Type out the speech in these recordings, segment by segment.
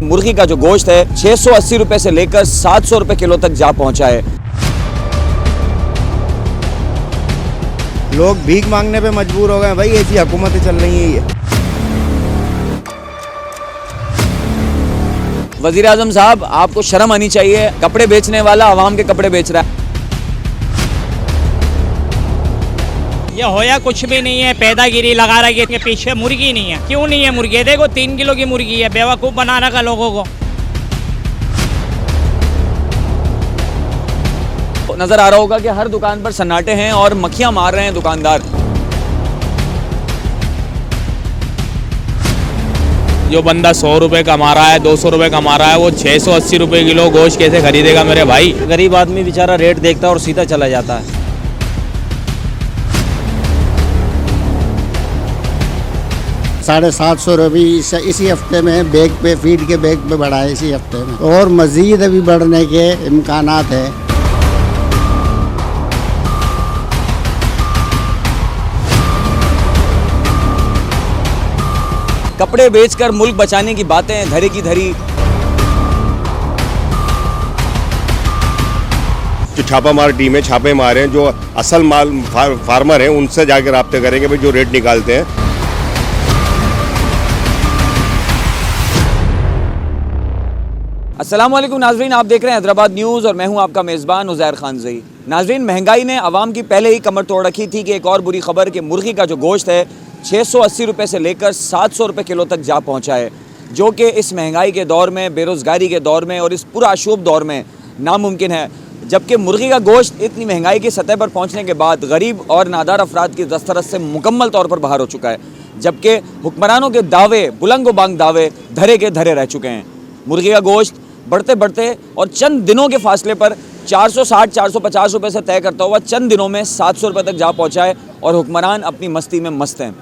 मुर्गी का जो गोश्त है 680 रुपए से लेकर 700 रुपए किलो तक जा पहुंचा है। लोग भीख मांगने पे मजबूर हो गए भाई, ऐसी हुकूमतें चल रही हैं। ये वजीर आजम साहब, आपको शर्म आनी चाहिए। कपड़े बेचने वाला आवाम के कपड़े बेच रहा है। ये होया कुछ भी नहीं है, पैदागिरी लगा रही है कि पीछे मुर्गी नहीं है। क्यों नहीं है मुर्गी? देखो 3 किलो की मुर्गी है, बेवकूफ़ बना रखा लोगों को। नजर आ रहा होगा कि हर दुकान पर सन्नाटे हैं और मक्खियां मार रहे हैं दुकानदार। जो बंदा 100 रुपए कमा रहा है, 200 रुपए कमा रहा है, वो 680 रुपए किलो गोश्त कैसे खरीदेगा मेरे भाई? गरीब आदमी बेचारा रेट देखता है और सीधा चला जाता है। ₹750 रुपये इसी हफ्ते में बैग पे फीड के बैग पे बढ़ा है इसी हफ्ते में, और मज़ीद अभी बढ़ने के इम्कानात है। कपड़े बेचकर मुल्क बचाने की बातें धरी की धरी। जो छापामार टीम है, छापे मारे हैं, जो असल माल फार्मर हैं उनसे जाकर राब्ते करेंगे भाई, जो रेट निकालते हैं। अस्सलाम वालेकुम नाजरीन, आप देख रहे हैं हैदराबाद न्यूज़ और मैं हूं आपका मेज़बान उज़ैर खान ज़ई। नाजरीन, महंगाई ने आवाम की पहले ही कमर तोड़ रखी थी कि एक और बुरी खबर कि मुर्गी का जो गोश्त है 680 रुपये से लेकर 700 रुपये किलो तक जा पहुंचा है, जो कि इस महंगाई के दौर में, बेरोज़गारी के दौर में और इस पूरा अशूब दौर में नामुमकिन है। जबकि मुर्गी का गोश्त इतनी महंगाई की सतह पर पहुंचने के बाद गरीब और नादार अफराद की दस्तरस से मुकम्मल तौर पर बाहर हो चुका है, जबकि हुक्मरानों के दावे, बुलंद बांग दावे धरे के धरे रह चुके हैं। मुर्गी का गोश्त बढ़ते बढ़ते और चंद दिनों के फासले पर 460-450 रुपये से तय करता हुआ चंद दिनों में 700 रुपये तक जा पहुंचा है और हुक्मरान अपनी मस्ती में मस्त हैं।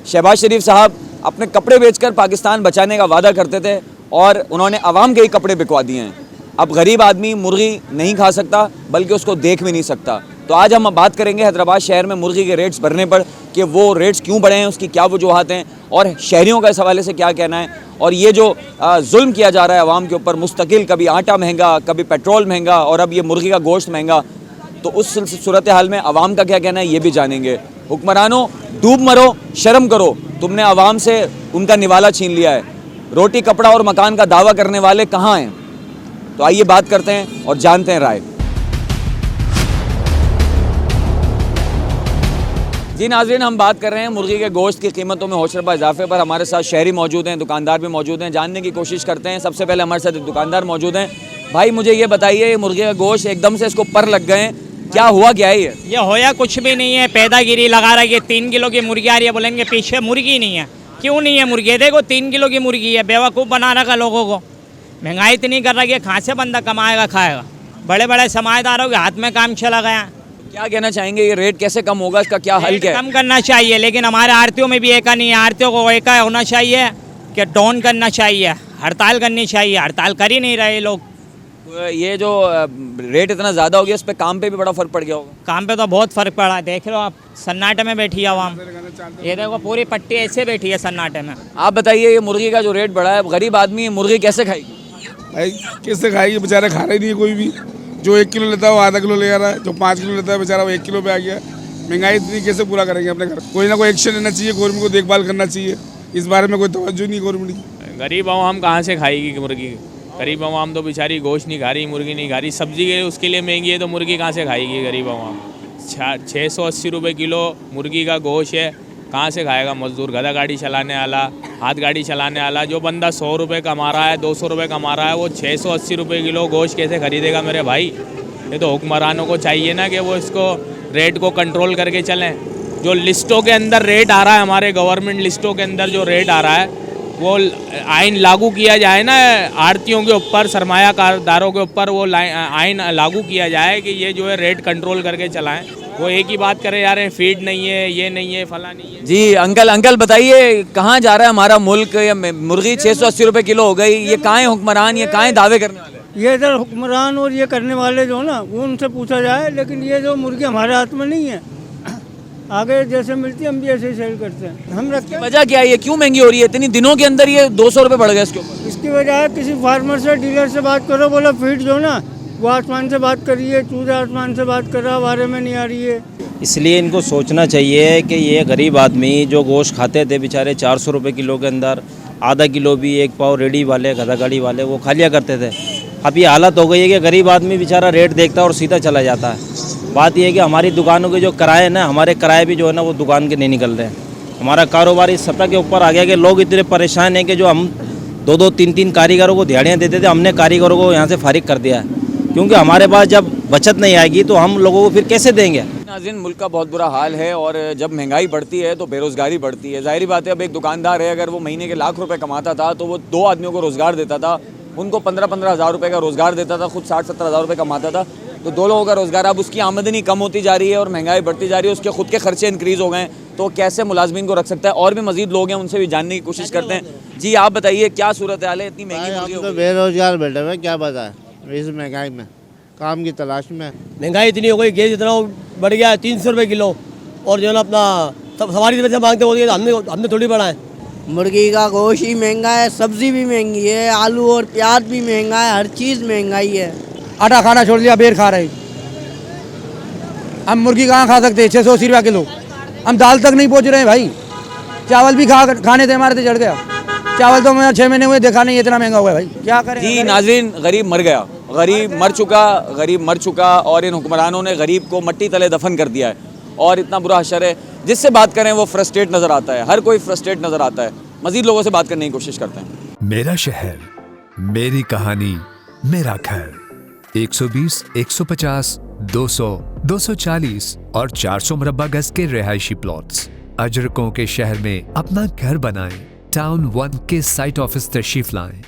शहबाज शरीफ साहब अपने कपड़े बेचकर पाकिस्तान बचाने का वादा करते थे और उन्होंने आवाम के ही कपड़े बिकवा दिए हैं। अब गरीब आदमी मुर्गी नहीं खा सकता, बल्कि उसको देख भी नहीं सकता। तो आज हम बात करेंगे हैदराबाद शहर में मुर्गी के रेट्स बढ़ने पर कि वो रेट्स क्यों बढ़े हैं, उसकी क्या वजूहात हैं और शहरियों का इस हवाले से क्या कहना है। और ये जो जुल्म किया जा रहा है आवाम के ऊपर मुस्तकिल, कभी आटा महंगा, कभी पेट्रोल महंगा और अब ये मुर्गी का गोश्त महंगा, तो उस सूरत हाल में आवाम का क्या कहना है ये भी जानेंगे। हुक्मरानों, डूब मरो, शर्म करो, तुमने आवाम से उनका निवाला छीन लिया है। रोटी कपड़ा और मकान का दावा करने वाले कहाँ हैं? तो आइए बात करते हैं और जानते हैं राय। जी नाज़रीन, हम बात कर रहे हैं मुर्गी के गोश्त की कीमतों में होशरबा इजाफे पर। हमारे साथ शहरी मौजूद हैं, दुकानदार भी मौजूद हैं, जानने की कोशिश करते हैं। सबसे पहले हमारे साथ दुकानदार मौजूद हैं। भाई मुझे ये बताइए, ये मुर्गी का गोश्त एकदम से इसको पर लग गए, क्या हुआ, क्या है ये होया कुछ भी नहीं है, पैदागिरी लगा रही है। 3 किलो की मुर्गी आ रही है, बोलेंगे पीछे मुर्गी नहीं है। क्यों नहीं है मुर्गी? देखो 3 किलो की मुर्गी है, बेवकूफ़ बना रखा लोगों को। महंगाई इतनी कर रही है, कहाँ से बंदा कमाएगा खाएगा? बड़े बड़े समाजदारों के हाथ में काम चला गया। क्या कहना चाहेंगे, ये रेट कैसे कम होगा, इसका क्या हल क्या है? कम करना चाहिए, लेकिन हमारे आरतीयों में भी एका नहीं है। आरतीयों को एका होना चाहिए कि डाउन करना चाहिए, हड़ताल करनी चाहिए। हड़ताल कर ही नहीं रहे लोग। ये जो रेट इतना ज़्यादा हो गया, इस पे काम पे भी बड़ा फ़र्क पड़ गया होगा। काम पे तो बहुत फ़र्क पड़ा, देख लो आप, सन्नाटे में बैठी है आवाम। ये देखो पूरी पट्टी ऐसे बैठी है सन्नाटे में। आप बताइए, ये मुर्गी का जो रेट बढ़ा है, गरीब आदमी मुर्गी कैसे खाएगी? भाई कैसे खाएगी? बेचारा खा रही नहीं है कोई भी। जो 1 किलो लेता है वो आधा किलो ले आ रहा है, जो 5 किलो लेता है बेचारा वो 1 किलो पे आ गया। महंगाई इतनी कैसे पूरा करेंगे अपने घर? कोई ना कोई एक्शन लेना चाहिए, गवर्नमेंट को देखभाल करना चाहिए। इस बारे में कोई तवज्जो नहीं गवर्नमेंट की। गरीब आवाम कहाँ से खाएगी मुर्गी? गरीब आवाम तो बेचारी गोश्त नहीं खा रही, मुर्गी नहीं खा रही। सब्जी के उसके लिए महंगी है तो मुर्गी कहाँ से खाएगी गरीब आवाम? 680 रुपये किलो मुर्गी का गोश्त है, कहाँ से खाएगा मजदूर, गधा गाड़ी चलाने वाला, हाथ गाड़ी चलाने वाला? जो बंदा 100 रुपये कमा रहा है, 200 रुपये कमा रहा है, वो 680 रुपये किलो गोश्त कैसे खरीदेगा मेरे भाई? ये तो हुक्मरानों को चाहिए ना कि वो इसको रेट को कंट्रोल करके चलें। जो लिस्टों के अंदर रेट आ रहा है, हमारे गवर्नमेंट लिस्टों के अंदर जो रेट आ रहा है, वो आइन लागू किया जाए ना आड़तियों के ऊपर, सरमायादारों के ऊपर। वो आइन लागू किया जाए कि ये जो है रेट कंट्रोल करके चलाएं। वो एक ही बात करे यार, फीड नहीं है, ये नहीं है, फला नहीं है। जी अंकल बताइए, कहाँ जा रहा है हमारा मुल्क? ये मुर्गी 680 रुपये किलो हो गई, ये कहाँ है हुक्मरान, ये कहाँ है दावे करने वाले? ये इधर हुक्मरान और ये करने वाले जो ना, वो उनसे पूछा जाए। लेकिन ये जो मुर्गी हमारे हाथ में नहीं है, आगे जैसे मिलती है हम भी ऐसे ही सेल करते हैं। हम रखते हैं। वजह क्या है, ये क्यों महंगी हो रही है? इतनी दिनों के अंदर ये 200 रुपये बढ़ गए इसके ऊपर। इसकी की बजाय किसी फार्मर से, डीलर से बात करो, बोलो फीड जो ना वो आसमान से बात कर रही है, चूजा आसमान से बात कर रहा, बारे में नहीं आ रही है। इसलिए इनको सोचना चाहिए कि ये गरीब आदमी जो गोश्त खाते थे बेचारे 400 रुपये किलो के अंदर, आधा किलो भी एक पाव रेडी वाले, गधा गाड़ी वाले वो खा लिया करते थे। अब ये हालत हो गई है कि गरीब आदमी बेचारा रेट देखता है और सीधा चला जाता है। बात यह है कि हमारी दुकानों के जो किराए ना, हमारे किराए भी जो है ना वो दुकान के नहीं निकल रहे हैं। हमारा कारोबार इस सतह के ऊपर आ गया कि लोग इतने परेशान हैं कि जो हम 2-2, 3-3 कारीगरों को दिहाड़ियाँ देते थे, हमने कारीगरों को यहाँ से फारिग कर दिया है, क्योंकि हमारे पास जब बचत नहीं आएगी तो हम लोगों को फिर कैसे देंगे। नाज़रीन, मुल्क का बहुत बुरा हाल है और जब महंगाई बढ़ती है तो बेरोज़गारी बढ़ती है। ज़ाहिर बात है, अब एक दुकानदार है, अगर वो महीने के लाख रुपए कमाता था तो वो 2 आदमियों को रोज़गार देता था, उनको 15-15 हज़ार रुपये का रोज़गार देता था, खुद 60-70 हज़ार रुपये कमाता था, तो 2 लोगों का रोज़गार। अब उसकी आमदनी कम होती जा रही है और महंगाई बढ़ती जा रही है, उसके खुद के खर्चे इंक्रीज़ हो गए, तो कैसे मुलाजमीन को रख सकता है। और भी मज़ीद लोग हैं, उनसे भी जानने की कोशिश करते हैं। जी, आप बताइए क्या सूरत हाल है, इतनी महंगी मुर्गी हो तो गई? बेरोजगार बैठे हुए, क्या पता है इस महंगाई में, काम की तलाश में। महंगाई इतनी हो गई, गैस इतना बढ़ गया है 300 रुपये किलो, और जो है ना अपना सब सवारी पैसे मांगते होते, हमने थोड़ी बढ़ा है। मुर्गी का गोश्त ही महंगा है, सब्जी भी महंगी है, आलू और प्याज भी महंगा है, हर चीज़ महंगाई है। आटा खाना छोड़ दिया, बेर खा रहे। हम मुर्गी कहाँ खा सकते हैं, 680 रुपया किलो। हम दाल तक नहीं पहुँच रहे हैं भाई। चावल भी खाने थे, हमारे से चढ़ गया चावल, तो मैं 6 महीने हुए देखा नहीं, इतना महंगा हुआ है भाई, क्या करें। जी नाज़रीन, गरीब मर गया, गरीब मर चुका और इन हुक्मरानों ने गरीब को मट्टी तले दफन कर दिया है और इतना बुरा हशर है। जिससे बात करें वो फ्रस्ट्रेट नज़र आता है, हर कोई फ्रस्ट्रेट नज़र आता है। मज़ीद लोगों से बात करने की कोशिश करते हैं। मेरा शहर, मेरी कहानी, मेरा घर। 120, 150, 200, 240 और 400 मुरब्बा गज के रिहायशी प्लॉट्स अजरकों के शहर में अपना घर बनाएं। टाउन 1 के साइट ऑफिस तशरीफ लाएं।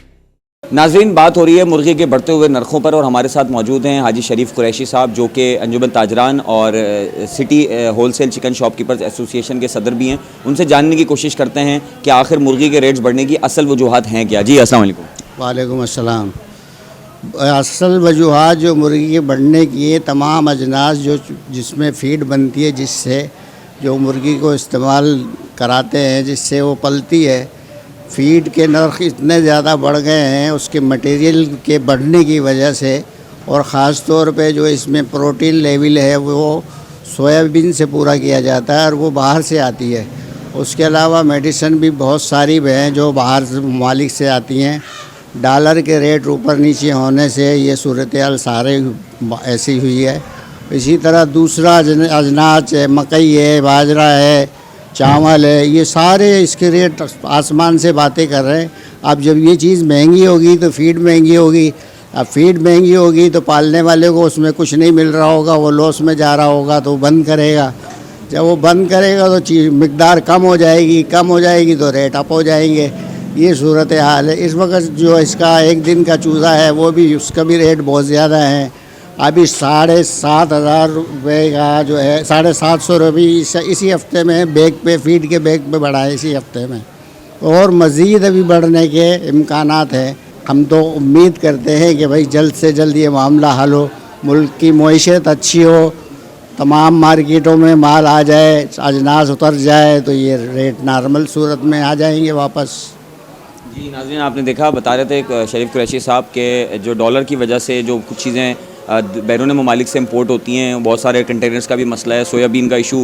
नाज़रीन, बात हो रही है मुर्गी के बढ़ते हुए नरखों पर और हमारे साथ मौजूद हैं हाजी शरीफ कुरैशी साहब, जो कि अंजुमन ताजरान और city wholesale chicken shopkeepers association के सदर भी हैं। उनसे जानने की कोशिश करते हैं कि आखिर मुर्गी के रेट्स बढ़ने की असल वजूहात हैं क्या। जी अस्सलाम वालेकुम। वालेकुम अस्सलाम। असल वजूहात जो मुर्गी के बढ़ने की है, तमाम अजनास जो जिसमें फ़ीड बनती है, जिससे जो मुर्गी को इस्तेमाल कराते हैं, जिससे वो पलती है, फ़ीड के नर्ख इतने ज़्यादा बढ़ गए हैं उसके मटेरियल के बढ़ने की वजह से, और ख़ास तौर पे जो इसमें प्रोटीन लेवल है वो सोयाबीन से पूरा किया जाता है और वो बाहर से आती है। उसके अलावा मेडिसिन भी बहुत सारी हैं जो बाहर से ममालिक से आती हैं। डॉलर के रेट ऊपर नीचे होने से ये सूरत हाल सारे ऐसी हुई है। इसी तरह दूसरा अजनास है, मकई है, बाजरा है, चावल है, ये सारे इसके रेट आसमान से बातें कर रहे हैं। अब जब ये चीज़ महंगी होगी तो फ़ीड महंगी होगी, अब फ़ीड महंगी होगी तो पालने वाले को उसमें कुछ नहीं मिल रहा होगा, वो लॉस में जा रहा होगा तो बंद करेगा। जब वो बंद करेगा तो चीज़ मिकदार कम हो जाएगी तो रेट अप हो जाएंगे। ये सूरत हाल है इस वक्त। जो इसका एक दिन का चूज़ा है वो भी, उसका भी रेट बहुत ज़्यादा है। अभी 7,500 रुपये का जो है, 750 रुपये इसी हफ्ते में बैग पे, फीड के बैग पे बढ़ा है इसी हफ्ते में, और मज़ीद अभी बढ़ने के इम्कानात हैं। हम तो उम्मीद करते हैं कि भाई जल्द से जल्द ये मामला हल हो, मुल्क की मईशत अच्छी हो, तमाम मार्केटों में माल आ जाए, अजनास उतर जाए तो ये रेट नॉर्मल सूरत में आ जाएंगे वापस। जी नाज़रीन, आपने देखा, बता रहे थे शरीफ कुरैशी साहब के जो डॉलर की वजह से जो कुछ चीज़ें बैरून ममालिक से इंपोर्ट होती हैं, बहुत सारे कंटेनर्स का भी मसला है। सोयाबीन का इशू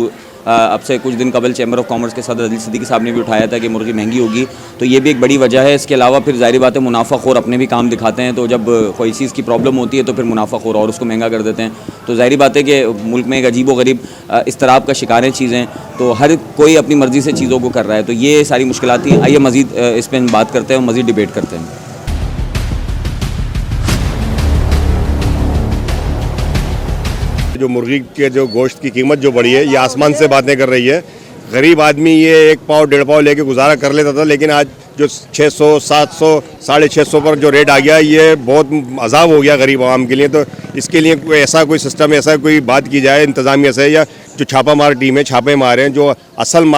अब से कुछ दिन कबल चैम्बर ऑफ कॉमर्स के सदर अदील सिद्दीकी साहब ने भी उठाया था कि मुर्गी महंगी होगी, तो ये भी एक बड़ी वजह है। इसके अलावा फिर ज़ाहिर बात है मुनाफाखोर अपने भी काम दिखाते हैं, तो जब कोई चीज़ की प्रॉब्लम होती है तो फिर मुनाफाखोर और उसको महंगा कर देते हैं। तो ज़ाहिर बात है कि मुल्क में एक अजीब व गरीब इस्तराब का शिकार है चीज़ें, तो हर कोई अपनी मर्ज़ी से चीज़ों को कर रहा है, तो ये सारी मुश्किलात थी। आइए मज़ीद इस पर बात करते हैं और मज़ीद डिबेट करते हैं। जो मुर्गी के जो गोश्त की कीमत जो बढ़ी है, ये आसमान से बातें कर रही है। गरीब आदमी ये 1 पाव 1.5 पाव लेके गुजारा कर लेता था, लेकिन आज जो 600, 700, 650 पर जो रेट आ गया, ये बहुत अजाब हो गया गरीब आवाम के लिए। तो इसके लिए कोई ऐसा कोई सिस्टम, ऐसा कोई बात की जाए इंतज़ामिया से, या जो छापा मार टीम है, छापे मारें, जो असल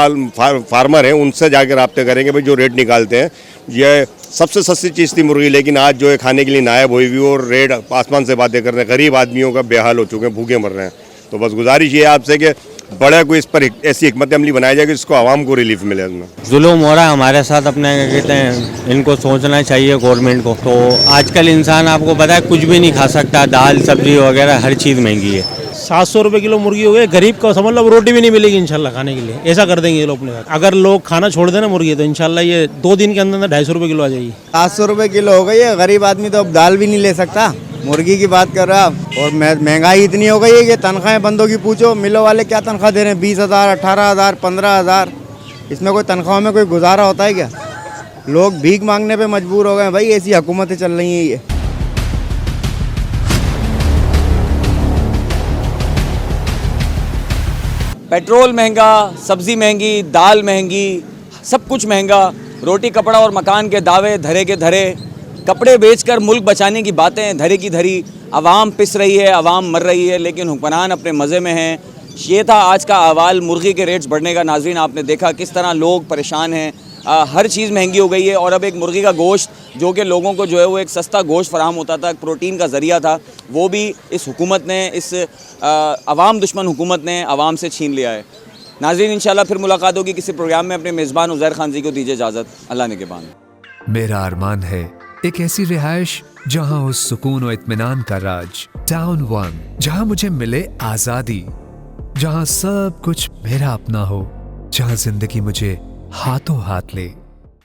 फार्मर हैं उनसे जाकर रब्ते करेंगे भाई जो रेट निकालते हैं। ये सबसे सस्ती चीज़ थी मुर्गी, लेकिन आज जो है खाने के लिए नायब हुई हुई और रेट आसमान से बातें कर रहे हैं। गरीब आदमियों का बेहाल हो चुके हैं, भूखे मर रहे हैं। तो बस गुजारिश ये है आपसे कि बड़ा कोई इस पर ऐसी हिकमत अमली बनाया जाए कि जिसको आवाम को रिलीफ मिले उसमें। जुल्म हो रहा है हमारे साथ, अपने क्या कहते हैं, इनको सोचना चाहिए गवर्नमेंट को। तो आजकल इंसान आपको पता है कुछ भी नहीं खा सकता, दाल सब्जी वगैरह हर चीज़ महंगी है। 700 रुपये किलो मुर्गी हो गई, गरीब का समझ लो रोटी भी नहीं मिलेगी इंशाल्लाह खाने के लिए। ऐसा कर देंगे ये लोग अपने साथ। अगर लोग खाना छोड़ देना मुर्गी तो इंशाल्लाह ये 2 दिन के अंदर 250 रुपये किलो आ जाएगी। 700 रुपये किलो हो गई है, गरीब आदमी तो अब दाल भी नहीं ले सकता, मुर्गी की बात कर रहा आप। और महंगाई इतनी हो गई है कि तनख्वाहें बंदों की पूछो, मिलों वाले क्या तनख्वाह दे रहे हैं, 20,000, 18,000, 15,000। इसमें कोई तनख्वाह में कोई गुजारा होता है क्या? लोग भीख मांगने पे मजबूर हो गए भाई, ऐसी हुकूमतें चल रही हैं ये। पेट्रोल महंगा, सब्जी महंगी, दाल महंगी, सब कुछ महंगा। रोटी कपड़ा और मकान के दावे धरे के धरे, कपड़े बेचकर मुल्क बचाने की बातें धरे की धरी। आवाम पिस रही है, आवाम मर रही है, लेकिन हुक्मरान अपने मज़े में हैं। ये था आज का अहवाल मुर्गी के रेट्स बढ़ने का। नाज़रीन, आपने देखा किस तरह लोग परेशान हैं, हर चीज़ महंगी हो गई है। और अब एक मुर्गी का गोश्त जो कि लोगों को जो है वो एक सस्ता गोश्त फराहम होता था, प्रोटीन का ज़रिया था, वो भी इस हुकूमत ने, इस अवाम दुश्मन हुकूमत ने अवाम से छीन लिया है। नाज़रीन, इंशाल्लाह फिर मुलाकात होगी किसी प्रोग्राम में। अपने मेज़बान उज़ैर खान जी को दीजिए इजाज़त। अल्लाह ने के बान। मेरा अरमान है एक ऐसी रिहाइश जहां हो सुकून और इत्मीनान का राज। टाउन 1, जहां मुझे मिले आज़ादी, जहां सब कुछ मेरा अपना हो, जहां जिंदगी मुझे हाथों हाथ ले।